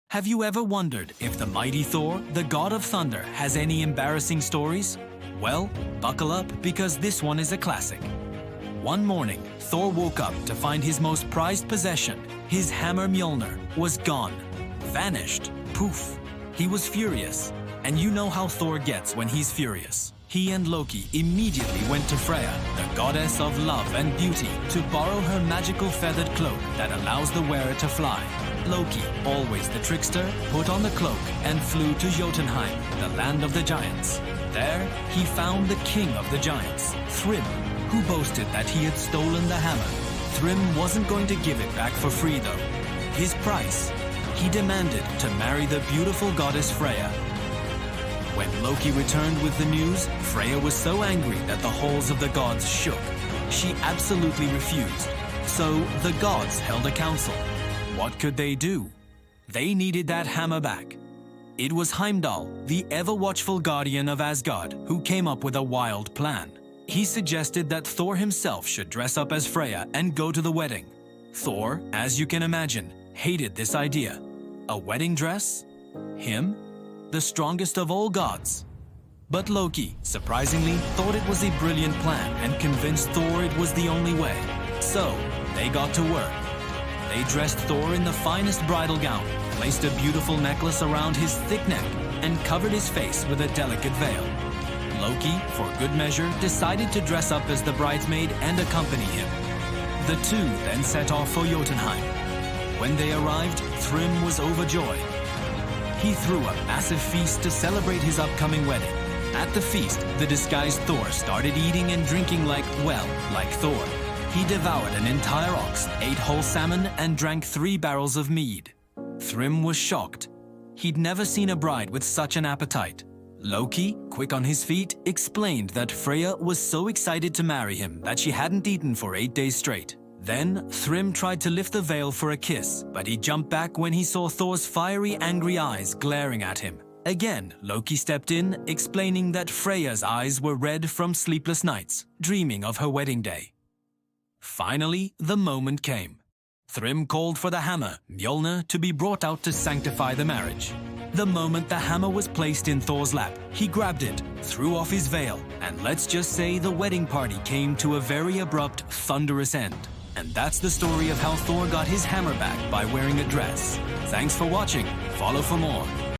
Have you ever wondered if the mighty Thor, the god of thunder, has any embarrassing stories? Well, buckle up because this one is a classic. One morning, Thor woke up to find his most prized possession, his hammer Mjolnir, was gone. Vanished. Poof. He was furious. And you know how Thor gets when he's furious. He and Loki immediately went to Freyja, the goddess of love and beauty, to borrow her magical feathered cloak that allows the wearer to fly. Loki, always the trickster, put on the cloak and flew to Jotunheim, the land of the giants. There, he found the king of the giants, Thrym, who boasted that he had stolen the hammer. Thrym wasn't going to give it back for free though. His price? He demanded to marry the beautiful goddess Freyja. When Loki returned with the news, Freyja was so angry that the halls of the gods shook. She absolutely refused. So the gods held a council. What could they do? They needed that hammer back. It was Heimdall, the ever-watchful guardian of Asgard, who came up with a wild plan. He suggested that Thor himself should dress up as Freyja and go to the wedding. Thor, as you can imagine, hated this idea. A wedding dress? Him? The strongest of all gods. But Loki, surprisingly, thought it was a brilliant plan and convinced Thor it was the only way. So, they got to work. They dressed Thor in the finest bridal gown, placed a beautiful necklace around his thick neck, and covered his face with a delicate veil. Loki, for good measure, decided to dress up as the bridesmaid and accompany him. The two then set off for Jotunheim. When they arrived, Thrym was overjoyed. He threw a massive feast to celebrate his upcoming wedding. At the feast, the disguised Thor started eating and drinking like Thor. He devoured an entire ox, ate whole salmon, and drank 3 barrels of mead. Thrym was shocked. He'd never seen a bride with such an appetite. Loki, quick on his feet, explained that Freyja was so excited to marry him that she hadn't eaten for 8 days straight. Then, Thrym tried to lift the veil for a kiss, but he jumped back when he saw Thor's fiery, angry eyes glaring at him. Again, Loki stepped in, explaining that Freyja's eyes were red from sleepless nights, dreaming of her wedding day. Finally, the moment came. Thrym called for the hammer, Mjolnir, to be brought out to sanctify the marriage. The moment the hammer was placed in Thor's lap, he grabbed it, threw off his veil, and let's just say the wedding party came to a very abrupt, thunderous end. And that's the story of how Thor got his hammer back by wearing a dress. Thanks for watching. Follow for more.